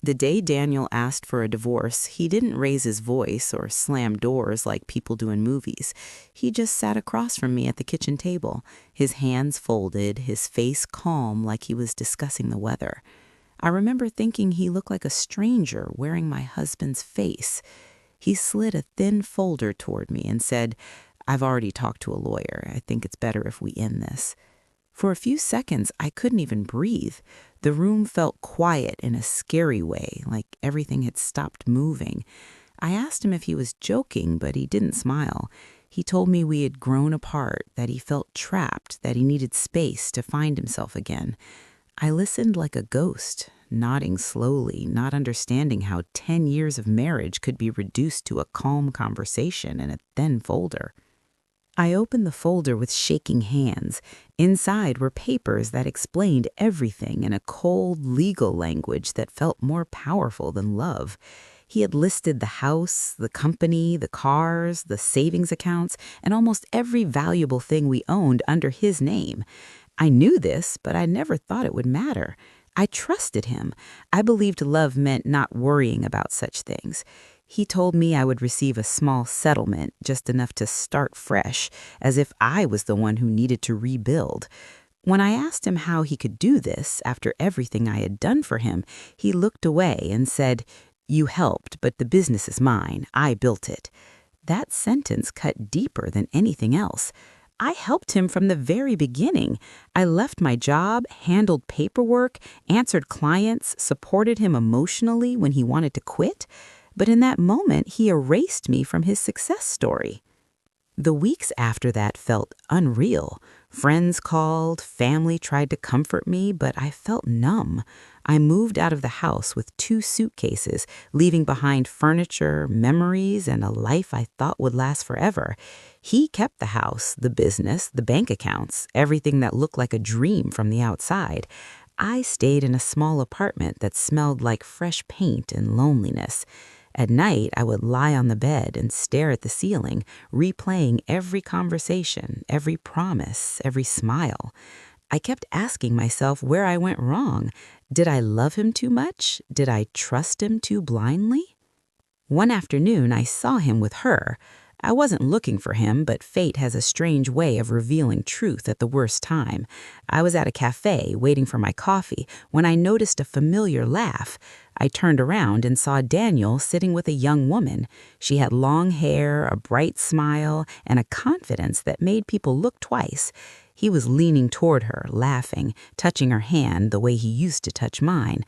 The day Daniel asked for a divorce, he didn't raise his voice or slam doors like people do in movies. He just sat across from me at the kitchen table, his hands folded, his face calm like he was discussing the weather. I remember thinking he looked like a stranger wearing my husband's face. He slid a thin folder toward me and said, "I've already talked to a lawyer. I think it's better if we end this." For a few seconds, I couldn't even breathe. The room felt quiet in a scary way, like everything had stopped moving. I asked him if he was joking, but he didn't smile. He told me we had grown apart, that he felt trapped, that he needed space to find himself again. I listened like a ghost, nodding slowly, not understanding how 10 years of marriage could be reduced to a calm conversation in a thin folder. I opened the folder with shaking hands. Inside were papers that explained everything in a cold, legal language that felt more powerful than love. He had listed the house, the company, the cars, the savings accounts, and almost every valuable thing we owned under his name. I knew this, but I never thought it would matter. I trusted him. I believed love meant not worrying about such things. He told me I would receive a small settlement, just enough to start fresh, as if I was the one who needed to rebuild. When I asked him how he could do this after everything I had done for him, he looked away and said, "You helped, but the business is mine. I built it." That sentence cut deeper than anything else. I helped him from the very beginning. I left my job, handled paperwork, answered clients, supported him emotionally when he wanted to quit. But in that moment, he erased me from his success story. The weeks after that felt unreal. Friends called, family tried to comfort me, but I felt numb. I moved out of the house with 2 suitcases, leaving behind furniture, memories, and a life I thought would last forever. He kept the house, the business, the bank accounts, everything that looked like a dream from the outside. I stayed in a small apartment that smelled like fresh paint and loneliness. At night, I would lie on the bed and stare at the ceiling, replaying every conversation, every promise, every smile. I kept asking myself where I went wrong. Did I love him too much? Did I trust him too blindly? One afternoon, I saw him with her. I wasn't looking for him, but fate has a strange way of revealing truth at the worst time. I was at a cafe waiting for my coffee when I noticed a familiar laugh. I turned around and saw Daniel sitting with a young woman. She had long hair, a bright smile, and a confidence that made people look twice. He was leaning toward her, laughing, touching her hand the way he used to touch mine.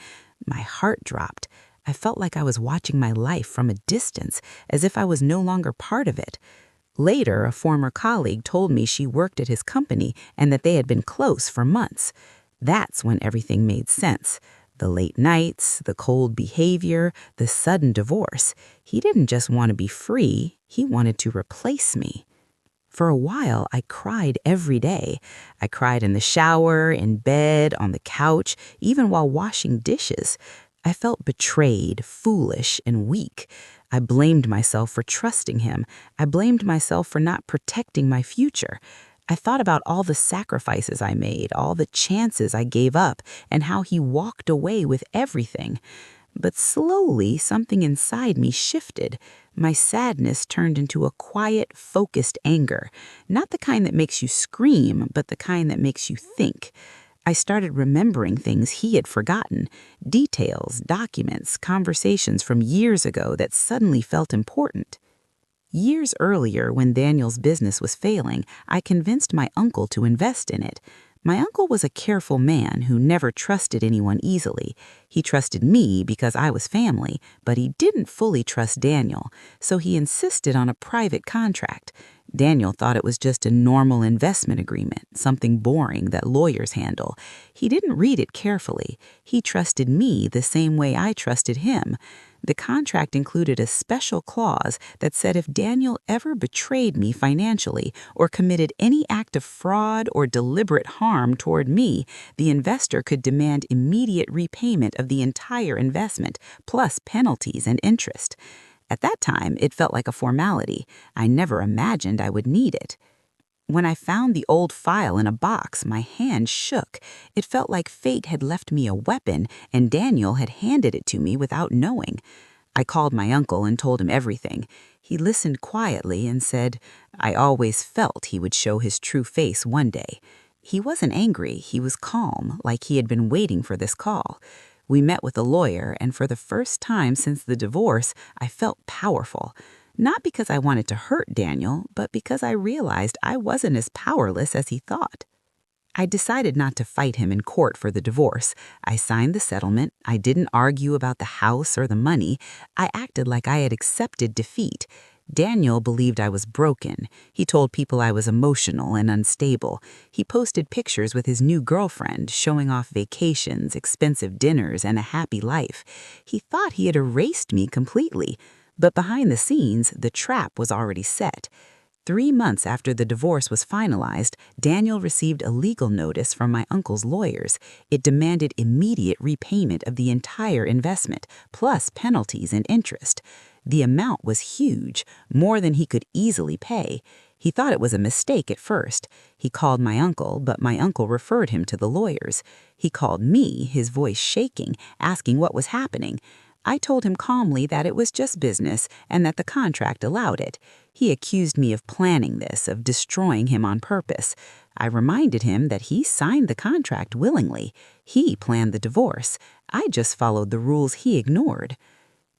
My heart dropped. I felt like I was watching my life from a distance, as if I was no longer part of it. Later, a former colleague told me she worked at his company and that they had been close for months. That's when everything made sense. The late nights, the cold behavior, the sudden divorce. He didn't just want to be free, he wanted to replace me. For a while, I cried every day. I cried in the shower, in bed, on the couch, even while washing dishes. I felt betrayed, foolish, and weak. I blamed myself for trusting him. I blamed myself for not protecting my future. I thought about all the sacrifices I made, all the chances I gave up, and how he walked away with everything. But slowly, something inside me shifted. My sadness turned into a quiet, focused anger. Not the kind that makes you scream, but the kind that makes you think. I started remembering things he had forgotten, details, documents, conversations from years ago that suddenly felt important. Years earlier, when Daniel's business was failing, I convinced my uncle to invest in it. My uncle was a careful man who never trusted anyone easily. He trusted me because I was family, but he didn't fully trust Daniel, so he insisted on a private contract. Daniel thought it was just a normal investment agreement, something boring that lawyers handle. He didn't read it carefully. He trusted me the same way I trusted him. The contract included a special clause that said if Daniel ever betrayed me financially or committed any act of fraud or deliberate harm toward me, the investor could demand immediate repayment of the entire investment, plus penalties and interest. At that time, it felt like a formality. I never imagined I would need it. When I found the old file in a box, my hand shook. It felt like fate had left me a weapon and Daniel had handed it to me without knowing. I called my uncle and told him everything. He listened quietly and said, I always felt he would show his true face one day. He wasn't angry, he was calm, like he had been waiting for this call. We met with a lawyer, and for the first time since the divorce, I felt powerful. Not because I wanted to hurt Daniel, but because I realized I wasn't as powerless as he thought. I decided not to fight him in court for the divorce. I signed the settlement. I didn't argue about the house or the money. I acted like I had accepted defeat. Daniel believed I was broken. He told people I was emotional and unstable. He posted pictures with his new girlfriend, showing off vacations, expensive dinners, and a happy life. He thought he had erased me completely. But behind the scenes, the trap was already set. 3 months after the divorce was finalized, Daniel received a legal notice from my uncle's lawyers. It demanded immediate repayment of the entire investment, plus penalties and interest. The amount was huge, more than he could easily pay. He thought it was a mistake at first. He called my uncle, but my uncle referred him to the lawyers. He called me, his voice shaking, asking what was happening. I told him calmly that it was just business and that the contract allowed it. He accused me of planning this, of destroying him on purpose. I reminded him that he signed the contract willingly. He planned the divorce. I just followed the rules he ignored.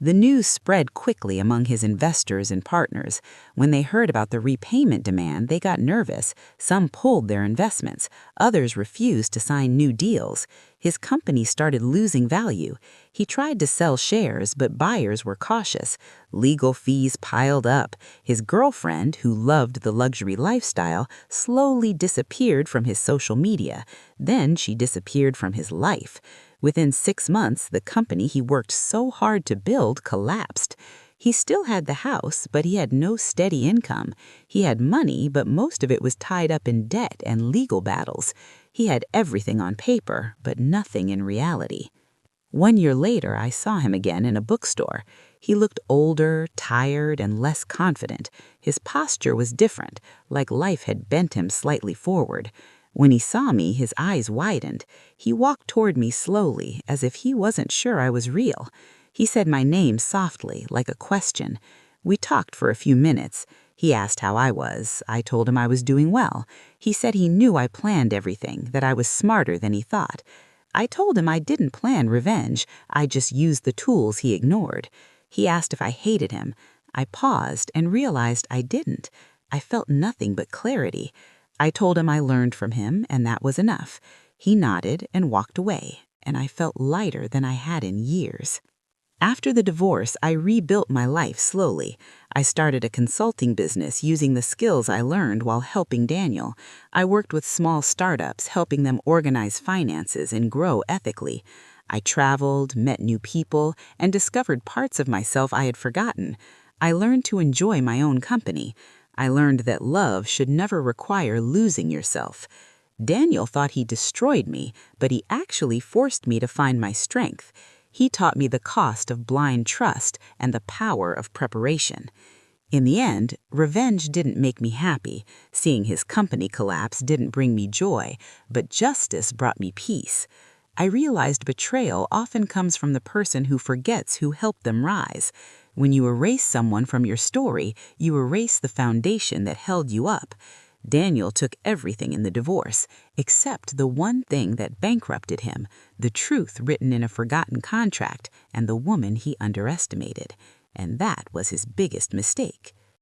The news spread quickly among his investors and partners. When they heard about the repayment demand, they got nervous. Some pulled their investments. Others refused to sign new deals. His company started losing value. He tried to sell shares, but buyers were cautious. Legal fees piled up. His girlfriend, who loved the luxury lifestyle, slowly disappeared from his social media. Then she disappeared from his life. Within 6 months, the company he worked so hard to build collapsed. He still had the house, but he had no steady income. He had money, but most of it was tied up in debt and legal battles. He had everything on paper, but nothing in reality. 1 year later, I saw him again in a bookstore. He looked older, tired, and less confident. His posture was different, like life had bent him slightly forward. When he saw me, his eyes widened. He walked toward me slowly, as if he wasn't sure I was real. He said my name softly, like a question. We talked for a few minutes. He asked how I was. I told him I was doing well. He said he knew I planned everything, that I was smarter than he thought. I told him I didn't plan revenge. I just used the tools he ignored. He asked if I hated him. I paused and realized I didn't. I felt nothing but clarity. I told him I learned from him, and that was enough. He nodded and walked away, and I felt lighter than I had in years. After the divorce, I rebuilt my life slowly. I started a consulting business using the skills I learned while helping Daniel. I worked with small startups, helping them organize finances and grow ethically. I traveled, met new people, and discovered parts of myself I had forgotten. I learned to enjoy my own company. I learned that love should never require losing yourself. Daniel thought he destroyed me, but he actually forced me to find my strength. He taught me the cost of blind trust and the power of preparation. In the end, revenge didn't make me happy. Seeing his company collapse didn't bring me joy, but justice brought me peace. I realized betrayal often comes from the person who forgets who helped them rise. When you erase someone from your story, you erase the foundation that held you up. Daniel took everything in the divorce, except the one thing that bankrupted him, the truth written in a forgotten contract and the woman he underestimated. And that was his biggest mistake.